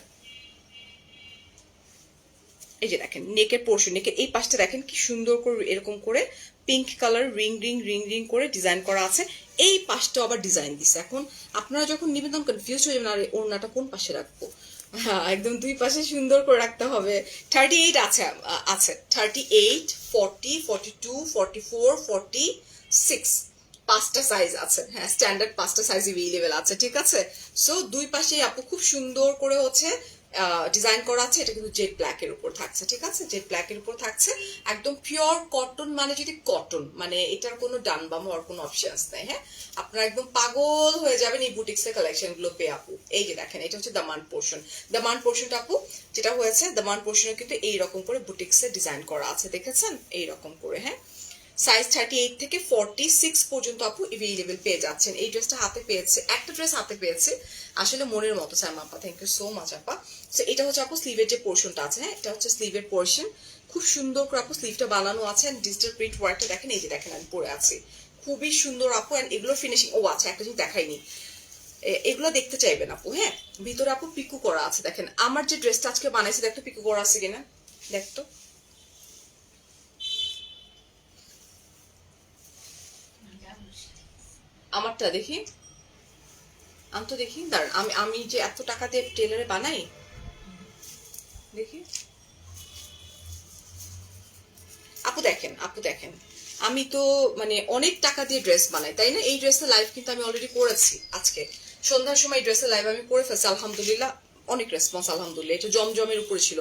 এই যে দেখেন নেকের পোর্শন, নেকের এই পাশটা দেখেন কি সুন্দর করে এরকম করে pink colour ring ring ring ring করে ডিজাইন করা আছে। এই পাশটা আবার ডিজাইন দিছে। এখন আপনারা যখন নিবেন তখন কনফিউজ হয়ে যাবেন, আর ওড়নাটা কোন পাশে রাখবো। হ্যাঁ, একদম দুই পাশে সুন্দর করে রাখতে হবে। 38 আছে, আছে 38, 40, 42, 44, 46, পাঁচটা সাইজ আছে। হ্যাঁ, স্ট্যান্ডার্ড পাঁচটা সাইজ এভেলেবেল আছে, ঠিক আছে। সো দুই পাশে আপু খুব সুন্দর করে হচ্ছে ডিজাইন করা আছে। এটা কিন্তু জেড ব্ল্যাক এর উপর থাকছে, ঠিক আছে, জেড ব্ল্যাক এর উপর থাকছে। একদম পিওর কটন, মানে যদি কটন, মানে এটার কোনো ডান বাম হওয়ার কোনো অপশনস নাই। হ্যাঁ, আপনারা একদম পাগল হয়ে যাবেন এই বুটিক্স এর কালেকশন গুলো পেয়ে আপু। এই যে দেখেন, এটা হচ্ছে দামান পোর্শন। দামান পোর্শনটা আপু যেটা হয়েছে, দামান পোর্শনে কিন্তু এইরকম করে বুটিক্স এর ডিজাইন করা আছে, দেখেছেন, এইরকম করে। হ্যাঁ, সাইজ 38 থেকে 46 পর্যন্ত আপু এভেলেবেল পেয়ে যাচ্ছেন। এই ড্রেসটা হাতে পেয়েছে, একটা ড্রেস হাতে পেয়েছে, আসলে মনের মতো সাইমা আপা, থ্যাংক ইউ সো মাচ আপা। সো এটা হচ্ছে আপু স্লিভের যে পোর্শনটা আছে। হ্যাঁ, এটা হচ্ছে স্লিভের পোর্শন, খুব সুন্দর করে আপু স্লিভটা বানানো আছে। ডিজিটাল প্রিন্ট ওয়ার্কটা দেখেন, এই যে দেখেন আমি পরে আছি, খুবই সুন্দর আপু। এন্ড এগুলো ফিনিশিং, ও আচ্ছা একটা জিনিস দেখাইনি, এগুলো দেখতে চাইবেন আপু। হ্যাঁ, ভিতরে আপু পিকু করা আছে, দেখেন আমার যে ড্রেসটা আজকে বানাইছি, দেখতো পিকু করা আছে কিনা, দেখতো। আমারটা দেখি, আমি তো দেখি, দাঁড়ান, আমি আমি যে এত টাকা দিয়ে টেলারে বানাই, দেখি আপু, দেখেন আপু, দেখেন আমি তো মানে অনেক টাকা দিয়ে ড্রেস বানাই, তাই না। এই ড্রেসের লাইভ কিন্তু আমি অলরেডি করেছি, আজকে সন্ধ্যার সময় এই ড্রেসের লাইভ আমি করে ফেলছি, আলহামদুলিল্লাহ অনেক রেসপন্স, আলহামদুলিল্লাহ। এটা জমজমের উপরে ছিল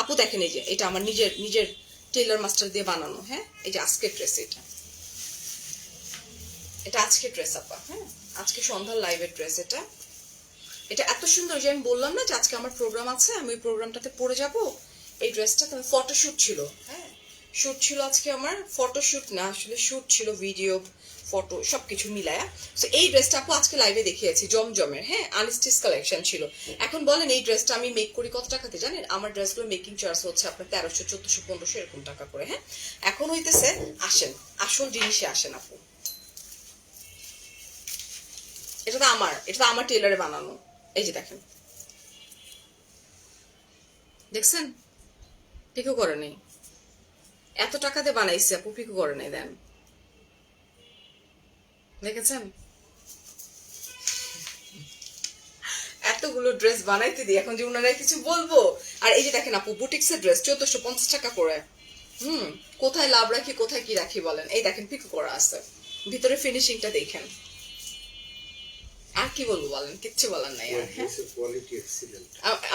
আপু, দেখেন এই যে এটা আমার নিজের নিজের টেলার মাস্টার দিয়ে বানানো। হ্যাঁ, এই যে আজকের ড্রেস, এটা এটা আজকের ড্রেস আপা। হ্যাঁ, আজকে সন্ধ্যার লাইভের ড্রেস এটা। এটা এত সুন্দর যে আমি বললাম না যে আজকে আমার প্রোগ্রাম আছে, আমি ওই প্রোগ্রামটাতে পরে যাব। এই ড্রেসটা তো ফটোশুট ছিল। হ্যাঁ, শুট ছিল আজকে আমার, ফটোশুট না আসলে শুট ছিল, ভিডিও ফটো সবকিছু মিলায়া। তো এই ড্রেসটা আপু আজকে লাইভে দেখিয়েছি, জমজমের। হ্যাঁ, আনস্টিচ কালেকশন ছিল। এখন বলেন এই ড্রেসটা আমি মেক করি কত টাকাতে জানেন? আমার ড্রেসগুলো মেকিং চার্জ হচ্ছে আপনার 1300, 1400, 1500 এরকম টাকা করে। হ্যাঁ, এখন হইতেছে আসেন আসল জিনিসে আসেন আপু। এটা তো আমার, এটা তো আমার টেলারে বানানো। এই যে দেখেন, দেখছেন, পিকো করে নেই, এত টাকা দিয়ে বানাইছে আপু, পিকো করে নেই, দেন দেখেছেন। এতগুলো ড্রেস বানাইতে দিই, এখন যে উনারা কিছু বলবো। আর এই যে দেখেন আপু, বুটিক্সের ড্রেস 1450 টাকা করে। কোথায় লাভ রাখি, কোথায় কি রাখি বলেন। এই দেখেন পিকো করা আছে, ভিতরে ফিনিশিংটা দেখেন। আর কি বলবো বলেন, কিচ্ছু বলার নাই আর। হ্যাঁ,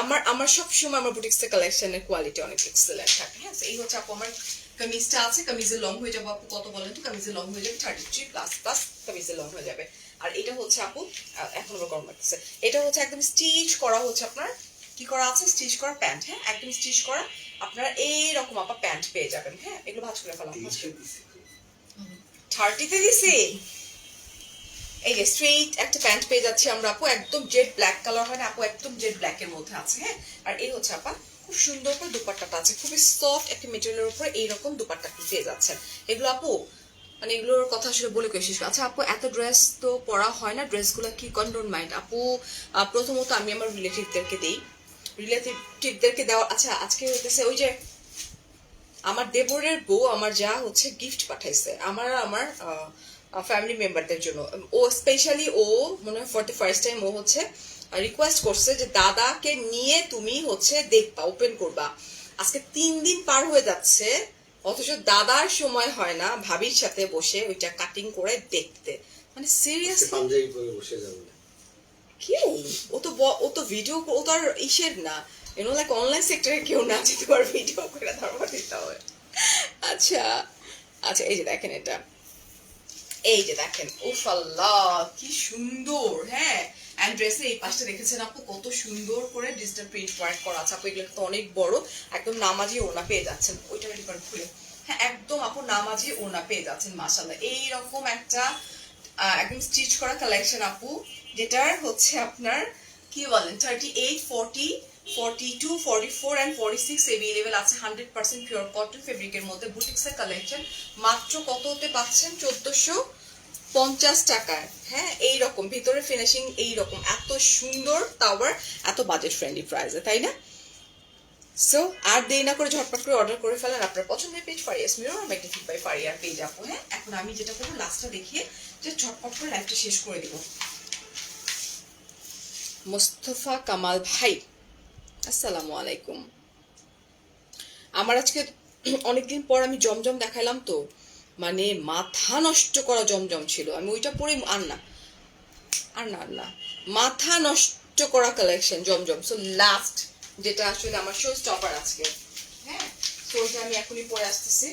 আমার আমার সবসময় আমার বুটিক্স কালেকশনের কোয়ালিটি অনেক এক্সেলেন্ট থাকে। হ্যাঁ, এই হচ্ছে আপু আমার কামিজটা আছে। কামিজের লং হয়ে যাবে আপু কত বলেন তো? কামিজের লং হয়ে যাবে 33 প্লাস প্লাস, কামিজের লং হয়ে যাবে। আর এটা হচ্ছে আপু, এখন আবার গরম লাগতেছে, এটা হচ্ছে একদম স্টিচ করা, হচ্ছে আপনার কি করা আছে, স্টিচ করা প্যান্ট। হ্যাঁ, একদম স্টিচ করা, আপনারা এইরকম আপা প্যান্ট পেয়ে যাবেন। হ্যাঁ, এগুলো ভাঁজ করে ফেলাম, 30-তে দিছি। এই যে স্ট্রেইট একটা প্যান্ট পেয়ে যাচ্ছি আমরা আপু, একদম জেড ব্ল্যাক কালার হয় না আপু, একদম জেড ব্ল্যাক এর মধ্যে আছে। হ্যাঁ, আর এই হচ্ছে আপা খুব সুন্দর করে দুপাট্টাটা আছে, খুবই সফট একটা মেটেরিয়ালের উপরে এইরকম দুপাট্টা পেয়ে যাচ্ছেন। এগুলো আপু মানে এগুলোর কথা আসলে বলে কেউ শেষ। আচ্ছা আপু, এত ড্রেস তো পরা হয় না, ড্রেসগুলো কি কন্ডোন মাইন্ড আপু? প্রথমত আমি আমার রিলেটিভদেরকে দিই, রিলেটিভদেরকে দেওয়া। আচ্ছা, আজকে হইতেছে ওই যে আমার দেবরের বউ, আমার যা হচ্ছে গিফট পাঠাইছে আমার আমার ফ্যামিলি মেম্বারদের জন্য। ও স্পেশালি, ও মনে হয় ফর দ্য ফার্স্ট টাইম ও হচ্ছে রিকোয়েস্ট করছে যে দাদাকে নিয়ে তুমি হচ্ছে দেখবা, ওপেন করবা। আজকে 3 দিন পার হয়ে যাচ্ছে, অথচ দাদার সময় হয় না ভাবির সাথে বসে ওইটা কাটিং করে দেখতে। মানে সিরিয়াসলি পাঞ্জাবি পরে বসে যাবে কি? ও তো ভিডিও, ও তো আর ইসের না, ইউনো লাইক অনলাইন সেক্টরে কেউ না যে তোমার ভিডিও করে ধর্ম দিতে হবে। আচ্ছা আচ্ছা, এই যে দেখেন এটা, এই যে দেখেন, উফ আল্লাহ কি সুন্দর। হ্যাঁ, এন্ড ড্রেসের এই পাশটা দেখেছেন আপু কত সুন্দর করে ডিজিটাল প্রিন্ট ওয়ার্ক করা আছে আপু। এগুলো তো অনেক বড়, একদম নামাজি ওনা পেয়ে যাচ্ছেন। ওইটা রেডি করে খুলে, হ্যাঁ একদম আপু নামাজি ওনা পেয়ে যাচ্ছেন। মাশাআল্লাহ, এইরকম একটা একদম স্টিচ করা কালেকশন আপু, যেটার হচ্ছে আপনার কি বলেন 38, 40, 42, 44 and 46 अवेलेबल আছে। 100% পিওর কটন ফেব্রিকের মধ্যে বুটিক্সের কালেকশন। মাত্র কত হতে পাচ্ছেন? 1450 টাকায়। হ্যাঁ, এইরকম ভিতরে ফিনিশিং, এইরকম এত সুন্দর, তাও এত বাজেট ফ্রেন্ডলি প্রাইসে, তাই না? সো আর দেরি না করে ঝটপট করে অর্ডার করে ফেলেন আপনার পছন্দের পেজ ফারিয়াস মিরর আর ম্যাগনিফিক বাই ফারিয়ার পেজ আপু। হ্যাঁ, এখন আমি যেটা করবো লাস্টটা দেখিয়ে যে ঝটপট করে লাইভটা শেষ করে দিব। মোস্তফা কামাল ভাই আসসালামু আলাইকুম। আমার আজকে অনেকদিন পর আমি জমজম দেখাইলাম তো, মানে মাথা নষ্ট করা জমজম ছিল। আমি ওইটা পরে আর না আর না আর না মাথা নষ্ট করা কালেকশন জমজম। সো লাস্ট যেটা আসলে আমার শো স্টপার আজকে। হ্যাঁ, তো ওইটা আমি এখনই পরে আসতেছি।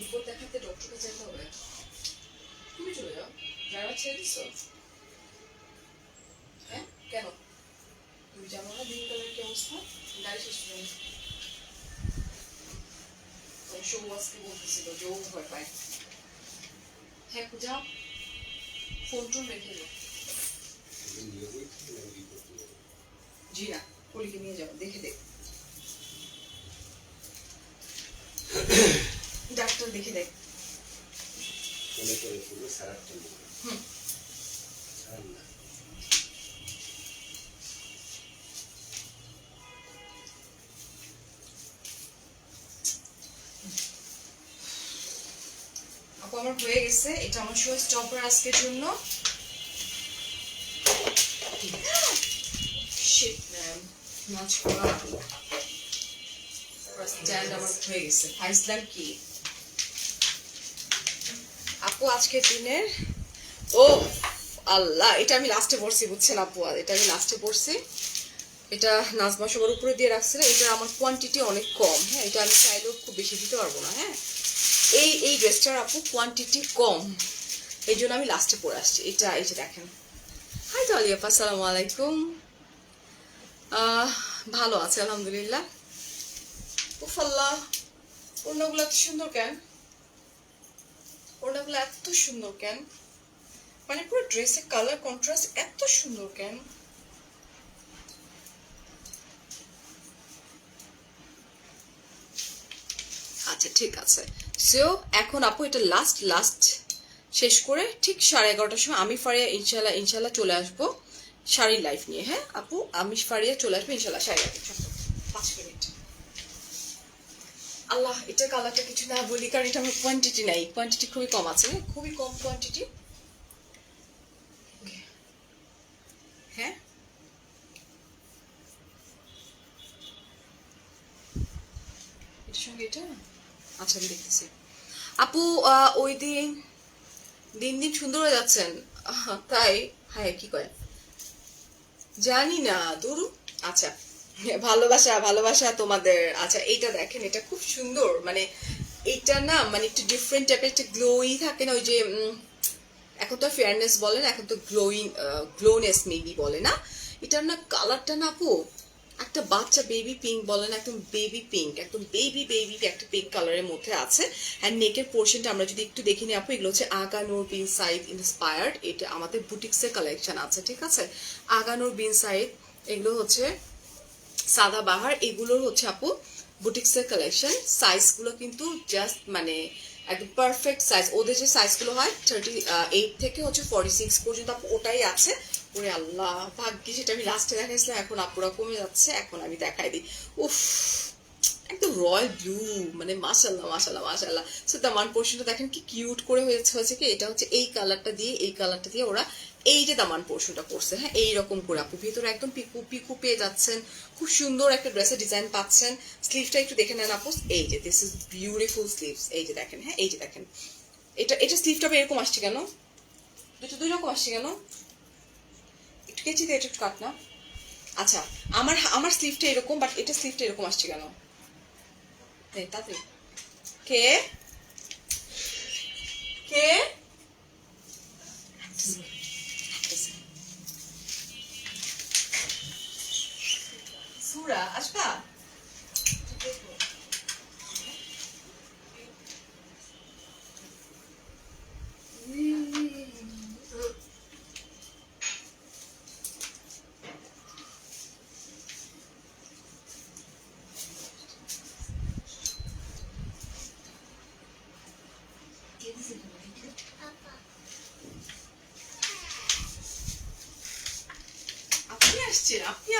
রিপোর্ট দেখাতে ডক্টরকে যেতে হবে। তুমি চলে যাও, ড্রাইভার ছেড়ে দিছো? হ্যাঁ কেন? তুমি জানো না দিন কালের কি অবস্থা? গাড়ি শেষ করে সৌবাসকে বলতেছিল যে ও ভয় পায়। হ্যাঁ যাও, ফোন টোন রেখে যাও। জি না, পরীকে নিয়ে যাও, দেখে দেখ ডাক্তার দেখে দেখ। হুম, আপু আমার হয়ে গেছে। এটা আমার শো স্টপার আজকের জন্য। শিট ম্যাম, নাচ করা স্ট্যান্ড আমার হয়ে গেছে। ফাইসলাম কি আপু আজকের দিনের? ও আল্লাহ, এটা আমি লাস্টে পড়ছি বুঝছেন আপু, এটা আমি লাস্টে পড়ছি। এটা নাজমা সবার উপরে দিয়ে রাখছিল। এটা আমার কোয়ান্টিটি অনেক কম। হ্যাঁ, এটা আমি চাইলেও খুব বেশি দিতে পারবো না। হ্যাঁ, এই ড্রেসটার আপু কোয়ান্টিটি কম, এই জন্য আমি লাস্টে পরে আসছি। এটা এই যে দেখেন। হাই আলিয়াপা, আসসালামু আলাইকুম। ভালো আছে আলহামদুলিল্লাহ। উফাল্লাহ, ওড়নাগুলো এত সুন্দর কেন? ওড়নাগুলো এত সুন্দর কেন? মানে পুরো ড্রেসের কালার কন্ট্রাস্ট এত সুন্দর কেন? আচ্ছা ঠিক আছে। সো এখন আপু এটা লাস্ট শেষ করে ঠিক 11:30টার সময় আমি ফারিয়া ইনশাল্লাহ চলে আসবো শাড়ির লাইফ নিয়ে। হ্যাঁ আপু, আমি ফারিয়া চলে আসবো ইনশাল্লাহ 11:30। 5 মিনিট। আল্লাহ, এটা কালারটা কিছু না বলি কারণ এটা আমার কোয়ান্টিটি নাই, কোয়ান্টিটি খুবই কম আছে, খুবই কম কোয়ান্টিটি। হ্যাঁ, এটার সঙ্গে এটা। আচ্ছা আমি দেখতেছি আপু। ওই দিন দিন দিন সুন্দর হয়ে যাচ্ছেন। তাই? হ্যাঁ, কি কয় জানি না দুরু। আচ্ছা, ভালোবাসা ভালোবাসা তোমাদের। আচ্ছা এইটা দেখেন, এটা খুব সুন্দর। মানে এটা না, মানে একটু ডিফারেন্ট টাইপের একটা গ্লোই থাকে না, ওই যে এখন তো ফেয়ারনেস বলে না, এখন তো গ্লোনেস মেবি বলে না। এটার না কালারটা না আপু একটা বাচ্চা বেবি পিঙ্ক বলে না, একদম বেবি পিঙ্ক, একদম বেবি একটা পিঙ্ক কালারের মধ্যে আছে। অ্যান্ড নেকের পোর্শনটা আমরা যদি একটু দেখে নিই আপু, এগুলো হচ্ছে আগানোর বিন সাইড ইন্সপায়ার্ড। এটা আমাদের বুটিক্সের কালেকশন আছে, ঠিক আছে। আগানোর বিন সাইড, এগুলো হচ্ছে সাদা বাহার, এগুলোর হচ্ছে আপু বুটিক্সের কালেকশন। সাইজগুলো কিন্তু জাস্ট মানে একদম পারফেক্ট সাইজ। ওদের যে সাইজগুলো হয় 38 থেকে হচ্ছে 46 পর্যন্ত আপু ওটাই আছে। ওরে আল্লাহ, ভাগ্যি সেটা আমি লাস্টে দেখাইছিলাম, এখন আপুরা কমে যাচ্ছে, এখন আমি দেখাই দিই। উফ, একদম রয়্যাল ব্লু, মানে মাশাল্লাহ মাশাল্লাহ মাশাল্লাহ। সো দামান পোর্শনটা দেখেন কি কিউট করে হয়েছে কি, এটা হচ্ছে এই কালারটা দিয়ে ওরা এই যে দামান পোর্শনটা করছে। হ্যাঁ, এইরকম করে আপু ভিতরে একদম পিকু পিকু পেয়ে যাচ্ছেন, খুব সুন্দর একটা ড্রেসের ডিজাইন পাচ্ছেন। স্লিভটা একটু দেখে নেন আপু, এই যে দিস ইজ বিউটিফুল স্লিভস, এই যে দেখেন। হ্যাঁ, এই যে দেখেন, এটা স্লিভটা এরকম আসছে কেন? দুই রকম আসছে কেন? একটু কেচিতে এটা একটু কাট না। আচ্ছা, আমার স্লিভটা এরকম, বাট এটা স্লিভটা এরকম আসছে কেন? তাড়াতাড়ি। কে কে সুরা আসবা?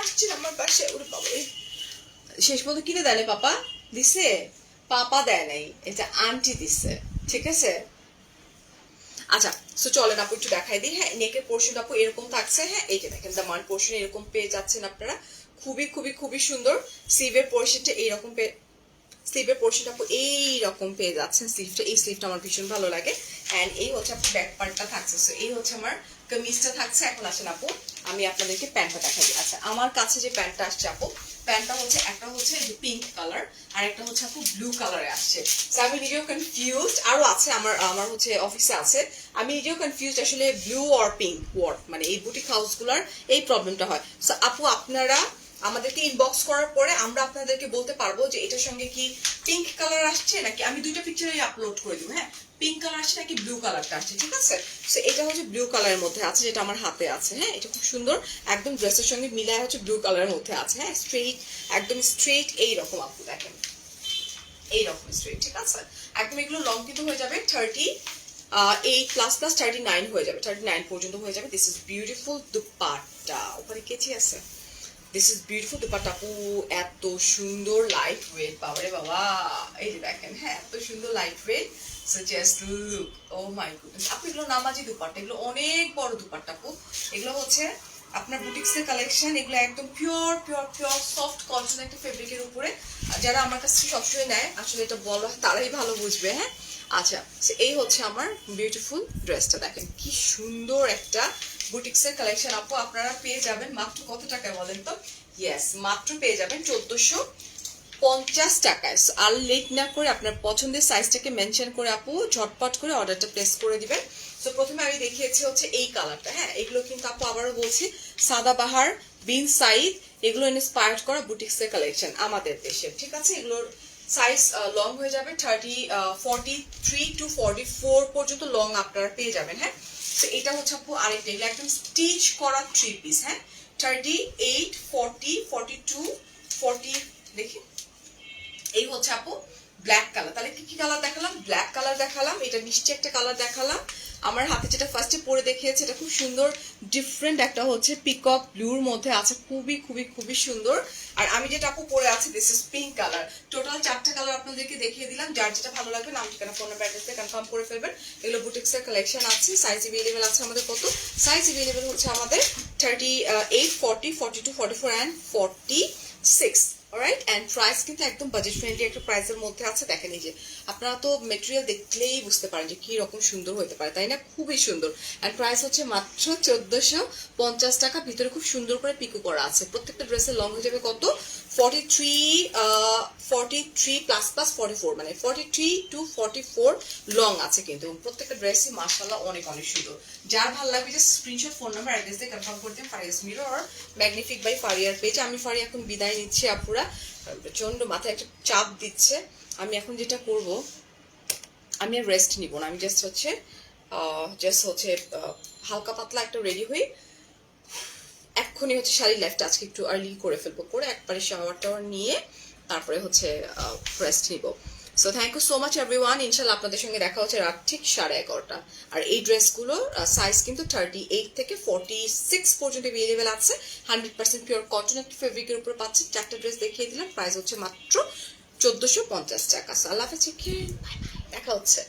আসছেন আমার বাসায়, ওরে বাবা, শেষ পর্যন্ত কিনে দেয় নাই পাপা? দিছে? পাপা দেয় নাই, এটা আন্টি দিছে, ঠিক আছে। আচ্ছা, সো চলেন আপু একটু দেখাই দিই। হ্যাঁ, নেকের পোর্শন আপু এরকম থাকছে। হ্যাঁ, এই যে দেখেন দামান পোর্শন এরকম পেয়ে যাচ্ছেন আপনারা, খুবই খুবই খুবই সুন্দর। স্লিভের পোর্শনটা এইরকম স্লিভের পোর্শনটা আপু এইরকম পেয়ে যাচ্ছেন। স্লিভটা, এই স্লিভটা আমার ভীষণ ভালো লাগে। অ্যান্ড এই হচ্ছে আপু ব্যাক পার্টটা থাকছে। সো এই হচ্ছে আমার কামিজটা থাকছে। এখন আসেন আপু আমি আপনাদেরকে প্যান্টটা দেখাই দিই। আচ্ছা, আমার কাছে যে প্যান্টটা আসছে আপু, প্যান্টটা হচ্ছে একটা হচ্ছে পিঙ্ক কালার আর একটা হচ্ছে আপু ব্লু কালারে আসছে। সো আমি নিজেও কনফিউজড, আরো আছে আমার আমার হচ্ছে অফিসে আছে, আমি নিজেও কনফিউজড আসলে ব্লু আর পিঙ্ক ওয়ার্ড, মানে এই বুটিক হাউসগুলোর এই প্রবলেমটা হয়। সো আপু আপনারা আমাদেরকে ইনবক্স করার পরে আমরা আপনাদেরকে বলতে পারবো যে এটার সঙ্গে কি পিঙ্ক কালার আসছে নাকি, আমি দুইটা পিকচারই আপলোড করে দিব। হ্যাঁ, পিঙ্ক কালার আসছে নাকি ব্লু কালারটা আসছে, ঠিক আছে। সো এটা হচ্ছে ব্লু কালারের মধ্যে আছে, যেটা আমার হাতে আছে। হ্যাঁ, এটা খুব সুন্দর, একদম ড্রেসের সঙ্গে মিলায় হচ্ছে ব্লু কালারের মধ্যে আছে। হ্যাঁ, স্ট্রেইট, একদম স্ট্রেইট এইরকম আপু দেখেন, এইরকম স্ট্রেইট, ঠিক আছে। একদম এগুলো লং কিন্তু হয়ে যাবে 38++39 হয়ে যাবে, 39 পর্যন্ত হয়ে যাবে। দিস ইজ বিউটিফুল দুপাট্টা, ওখানে কেচি আছে। দিস ইজ বিউটিফুল দুপাট্টা আপু, এত সুন্দর লাইট ওয়েট, বাবারে বাবা, এই যে দেখেন। হ্যাঁ, এত সুন্দর light weight. So just look, oh my goodness আপু, এগুলো নামাজি দুপাট্টা, এগুলো অনেক বড় দুপাট্টা আপু। এগুলো হচ্ছে আপনার বুটিক্সের কালেকশন, এগুলো একদম pure pure pure soft cotton একটা ফেব্রিকের উপরে। যারা আমার কাছ থেকে সবসময় নেয় আসলে এটা বলা তারাই ভালো বুঝবে। হ্যাঁ, আচ্ছা, এই হচ্ছে আমার বিউটিফুল ড্রেসটা, দেখেন কি সুন্দর একটা বুটিক্সের কালেকশন আপু। আপনারা পেয়ে যাবেন মাত্র কত টাকায় বলেন তো? ইয়েস, মাত্র পেয়ে যাবেন 1450 টাকায়। আর লেট না করে আপনার পছন্দের সাইজটাকে মেনশন করে আপু ঝটপট করে অর্ডারটা প্লেস করে দিবেন। তো প্রথমে আমি দেখিয়েছি হচ্ছে এই কালারটা। হ্যাঁ, এগুলো কিন্তু আপু আবারও বলছি সাদাবাহার, বিন সাইড, এগুলো ইন্সপায়ার্ড করা বুটিক্সের কালেকশন আমাদের দেশের, ঠিক আছে। এগুলোর সাইজ লং হয়ে যাবে 43 to 44 পর্যন্ত লং আপনারা পেয়ে যাবেন। হ্যাঁ, তো এটা হচ্ছে আপু আরেকটা, এটা একদম স্টিচ করা 3 পিস। হ্যাঁ, 38, 40, 42, 40, দেখি এই হচ্ছে আপু ব্ল্যাক কালার। তাহলে কি কি কালার দেখালাম? ব্ল্যাক কালার দেখালাম, এটা মিষ্টি একটা কালার দেখালাম। আমার হাতে যেটা ফার্স্টে পরে দেখিয়েছে এটা খুব সুন্দর ডিফারেন্ট একটা হচ্ছে পিকক ব্লুর মধ্যে আছে, খুবই খুবই খুবই সুন্দর। আর আমি যেটা আপু পরে আছি this is pink colour. Total 4টা কালার আপনাদেরকে দেখিয়ে দিলাম, যার যেটা ভালো লাগবে নাম ঠিকানা ফোন নাম্বার অ্যাড্রেস দিয়ে কনফার্ম করে ফেলবেন। এগুলো বুটিক্সের কালেকশন আছে। সাইজ अवेलेबल আছে আমাদের কত? সাইজ अवेलेबल হচ্ছে আমাদের 38, 40, 42, 44 এন্ড 46। অলরাইট, এন্ড প্রাইস কিন্তু একদম বাজেট ফ্রেন্ডলি একটা প্রাইসের মধ্যে আছে। দেখেন এই যে আপনারা তো মেটেরিয়াল দেখলেই বুঝতে পারেন যে কি রকম সুন্দর হতে পারে, তাই না? খুবই সুন্দর। এন্ড প্রাইস হচ্ছে মাত্র 1450 টাকা। ভিতরে খুব সুন্দর করে পিকো করা আছে। প্রত্যেকটা ড্রেসের লং হয়ে যাবে কত? 43++44, মানে 43 to 44 লং আছে কিন্তু, এবং প্রত্যেকটা ড্রেসই মাশাআল্লাহ অনেক অনেক সুন্দর। যার ভালো লাগবে যে স্ক্রিনশট ফোন নাম্বার অ্যাড্রেস দিয়ে কনফার্ম করে দিন ফারিয়াস মিরর আর ম্যাগনিফিক বাই ফারিয়ার পেজে। আমি ফারি এখন বিদায় নিচ্ছি আপুরা, প্রচন্ড মাথায় একটা চাপ দিচ্ছে। আমি এখন যেটা করব, আমি আর রেস্ট নিব না, আমি জাস্ট হচ্ছে হালকা পাতলা একটা রেডি হই। এক্ষুনি হচ্ছে শাড়ি লাইফটা আজকে একটু আর্লি করে ফেলবো, করে একবারে শাওয়ার টাওয়ার নিয়ে তারপরে হচ্ছে রেস্ট নিব। So thank you so much everyone. ইনশাল্লাহ আপনাদের সঙ্গে দেখা হচ্ছে রাত ঠিক 11:30। আর এই ড্রেসগুলোর সাইজ কিন্তু 38 থেকে 46 পর্যন্ত अवेलेबल আছে। 100% পিওর কটন একটা ফেব্রিকের উপর পাচ্ছেন। 4টা ড্রেস দেখিয়ে দিলাম, প্রাইস হচ্ছে মাত্র 1450 টাকা। সো আল্লাহ হাফেজ, দেখা হচ্ছে।